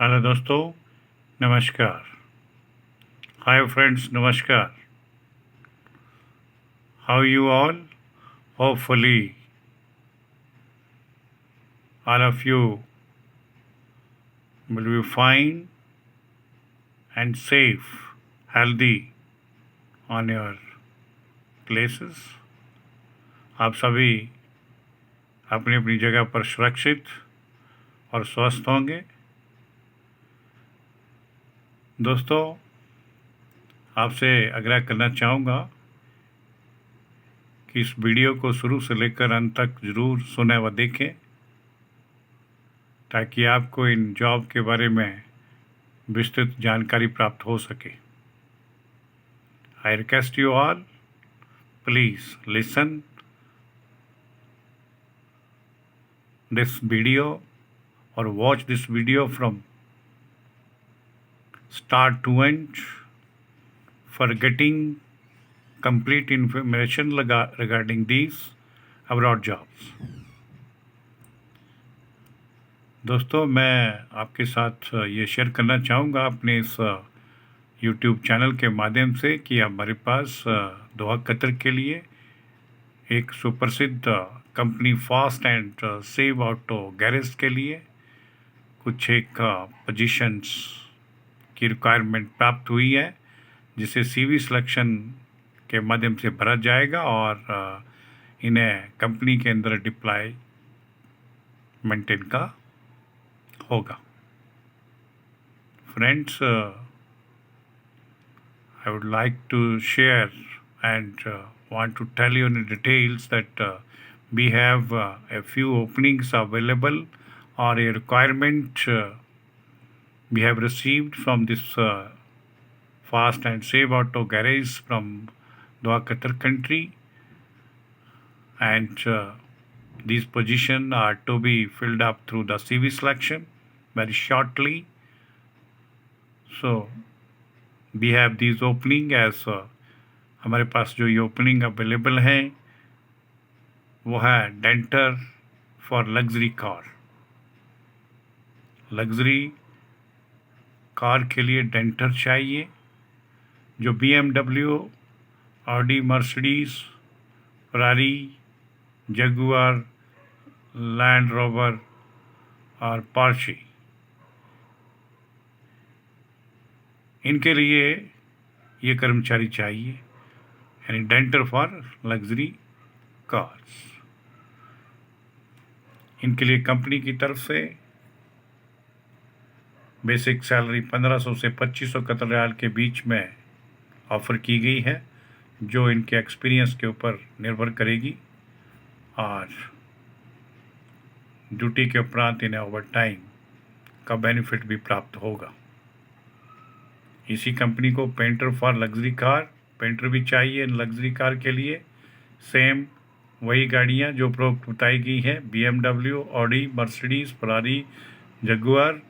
Hello दोस्तों, नमस्कार। Hi friends, नमस्कार। How you all? Hopefully, all of you will be fine and safe, healthy on your places. आप सभी अपनी अपनी जगह पर सुरक्षित और स्वस्थ होंगे। दोस्तों, आपसे आग्रह करना चाहूँगा कि इस वीडियो को शुरू से लेकर अंत तक ज़रूर सुने व देखें, ताकि आपको इन जॉब के बारे में विस्तृत जानकारी प्राप्त हो सके। I request you all, please listen this video or watch this video from start to end for getting complete information regarding these abroad jobs. दोस्तों, मैं आपके साथ ये शेयर करना चाहूँगा अपने इस YouTube चैनल के माध्यम से कि हमारे पास दोहा कतर के लिए एक सुप्रसिद्ध company fast and save auto garage के लिए कुछ एक पोजीशंस की रिक्वायरमेंट प्राप्त हुई है, जिसे CV सिलेक्शन के माध्यम से भरा जाएगा और इन्हें कंपनी के अंदर डिप्लॉयमेंट इनका होगा। Friends, I would like to share and want to tell you in details that we have a few openings available or a requirement we have received from this Fast and Save Auto Garage from Doha, Qatar country, and these positions are to be filled up through the CV selection very shortly. So we have these opening as हमारे पास जो ये opening available हैं वो है denter for luxury car. Luxury car के लिए denter चाहिए जो BMW, Audi, Mercedes, Ferrari, Jaguar, Land rover और पोर्शे, इनके लिए ये कर्मचारी चाहिए, यानी डेंटर फॉर लग्जरी कार्स। इनके लिए कंपनी की तरफ से बेसिक सैलरी 1500 से 2500 कतर रियाल के बीच में ऑफ़र की गई है, जो इनके एक्सपीरियंस के ऊपर निर्भर करेगी, और ड्यूटी के उपरांत इन्हें ओवर टाइम का बेनिफिट भी प्राप्त होगा। इसी कंपनी को painter for luxury car, painter भी चाहिए लग्जरी कार के लिए। सेम वही गाड़ियाँ जो उपरोक्त बताई गई हैं, BMW, Audi, Mercedes, Ferrari, Jaguar,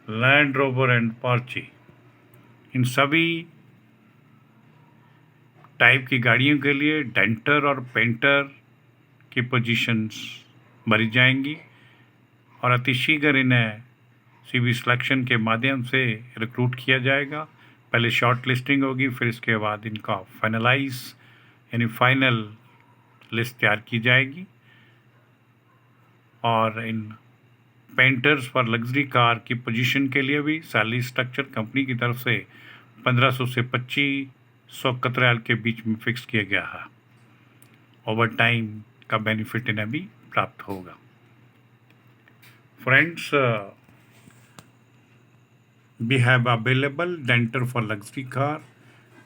Land Rover and Porsche, इन सभी टाइप की गाड़ियों के लिए डेंटर और पेंटर की पोजीशंस भरी जाएंगी और अतिशीघ्र इन्हें CV सिलेक्शन के माध्यम से रिक्रूट किया जाएगा। पहले शॉर्ट लिस्टिंग होगी, फिर इसके बाद इनका फाइनलाइज यानी फाइनल लिस्ट तैयार की जाएगी। और इन पेंटर्स फॉर लग्जरी कार की पोजीशन के लिए भी सैलरी स्ट्रक्चर कंपनी की तरफ से 1500 से 2500 कतर रियाल के बीच में फिक्स किया गया है। ओवर टाइम का बेनिफिट इन्हें भी प्राप्त होगा। Friends, we have available dentor for luxury car,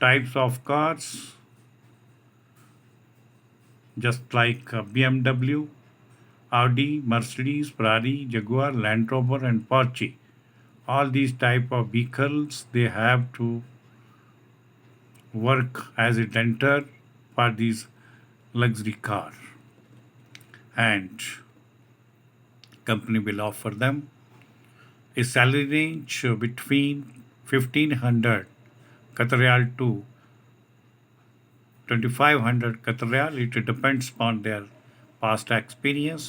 types of cars just like BMW, Audi, Mercedes, Ferrari, Jaguar, Land Rover and Porsche. All these type of vehicles, they have to work as a dentor for these luxury car, and company will offer them a salary range between 1500 Qatar Riyal to 2500 Qatar Riyal. It depends upon their past experience,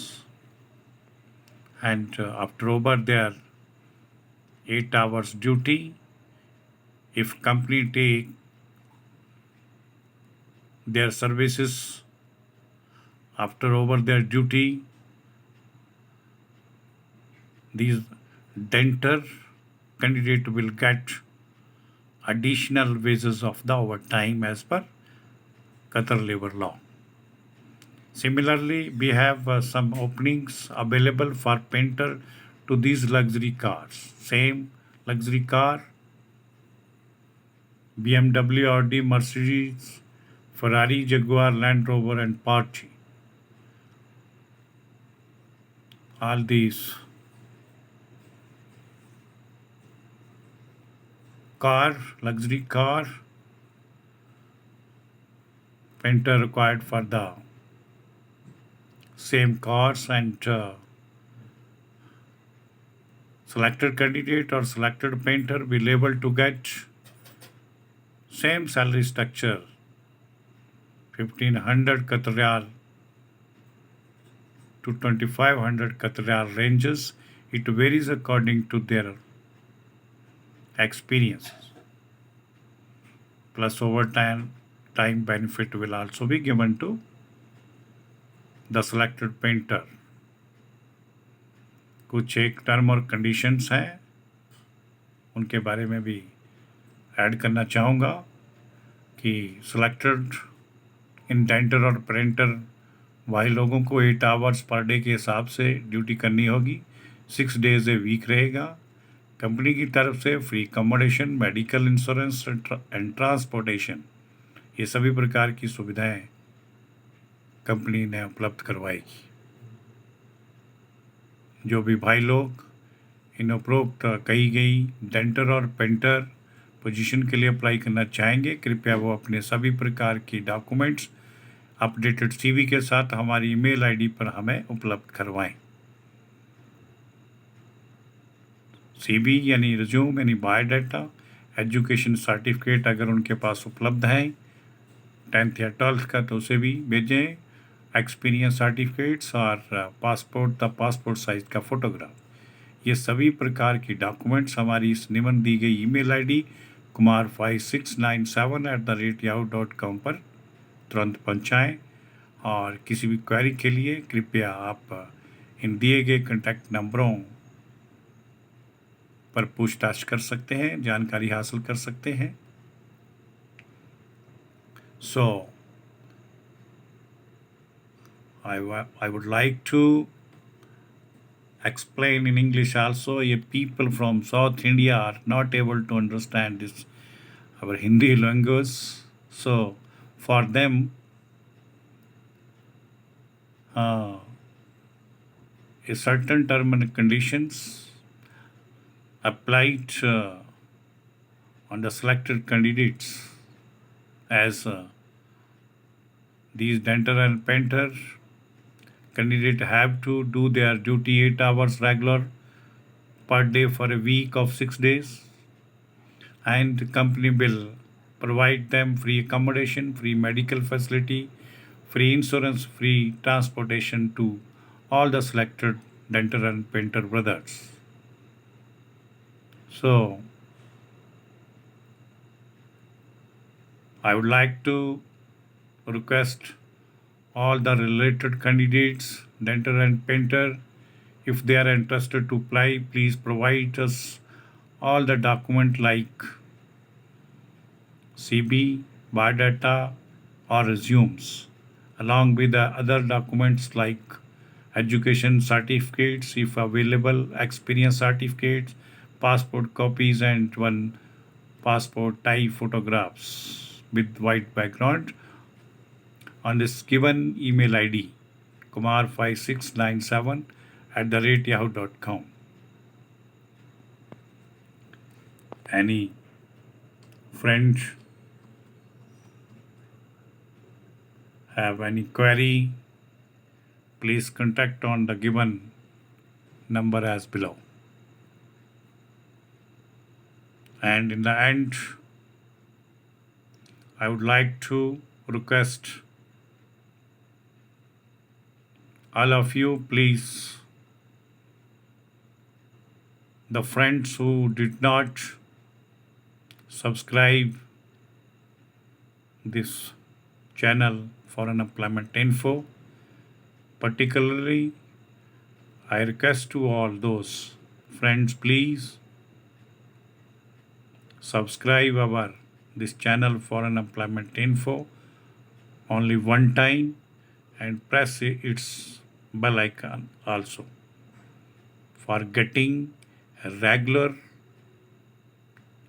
and after over their 8 hours duty. If company take their services after over their duty, these denter candidate will get additional wages of the overtime as per Qatar labor law. Similarly, we have some openings available for painter to these luxury cars. Same luxury car, BMW, Audi, Mercedes, Ferrari, Jaguar, Land Rover, and Porsche. All these car, luxury car, painter required for the same cars, and selected candidate or selected painter will able to get same salary structure, 1500 Qatar Riyal to 2500 Qatar Riyal ranges. It varies according to their experiences. Plus overtime time benefit will also be given to the selected painter. कुछ एक term और conditions हैं, उनके बारे में भी add करना चाहूँगा कि सिलेक्टेड इंडेंटर और प्रिंटर वही लोगों को 8 आवर्स पर डे के हिसाब से ड्यूटी करनी होगी, 6 डेज ए वीक रहेगा। कंपनी की तरफ से free accommodation, medical insurance and transportation, ये सभी प्रकार की सुविधाएं कंपनी ने उपलब्ध करवाएगी। जो भी भाई लोग इन उपरोक्त कही गई डेंटर और पेंटर पोजीशन के लिए अप्लाई करना चाहेंगे, कृपया वो अपने सभी प्रकार की डॉक्यूमेंट्स अपडेटेड सीवी के साथ हमारी ईमेल आईडी पर हमें उपलब्ध करवाएं। सीवी यानी रिज्यूम यानी बायोडाटा, एजुकेशन सर्टिफिकेट अगर उनके पास उपलब्ध हैं 10th या 12th का तो उसे भी भेजें, एक्सपीरियंस सर्टिफिकेट्स और पासपोर्ट साइज का फोटोग्राफ, ये सभी प्रकार की डॉक्यूमेंट्स हमारी इस निम्न दी गई ईमेल आईडी kumar5697@yahoo.com पर तुरंत पहुंचाएं। और किसी भी क्वेरी के लिए कृपया आप इन दिए गए कॉन्टैक्ट नंबरों पर पूछताछ कर सकते हैं, जानकारी हासिल कर सकते हैं। So I would like to explain in English also. People from South India are not able to understand this our Hindi language. So for them, a certain term and conditions applied on the selected candidates as these dental and painter candidate have to do their duty 8 hours regular per day for a week of 6 days, and the company will provide them free accommodation, free medical facility, free insurance, free transportation to all the selected dental and painter brothers. So I would like to request all the related candidates, dental and painter, if they are interested to apply, please provide us all the document like CB, biodata or resumes, along with the other documents like education certificates if available, experience certificates, passport copies, and one passport type photographs with white background on this given email ID kumar5697@yahoo.com. Any friend have any query, please contact on the given number as below. And in the end, I would like to request all of you, please the friends who did not subscribe this channel for unemployment info, particularly I request to all those friends, please subscribe our this channel for unemployment info only one time and press its bell icon also for getting regular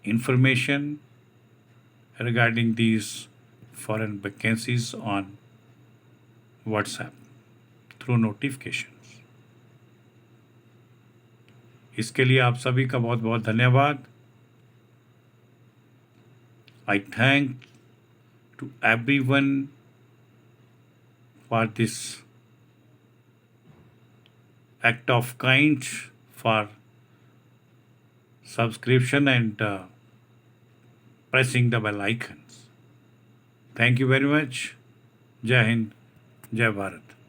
information regarding these foreign vacancies on WhatsApp through notifications. इसके लिए आप सभी का बहुत बहुत धन्यवाद. I thank to everyone for this act of kind for subscription and pressing the bell icons. Thank you very much. Jai Hind, Jai Bharat.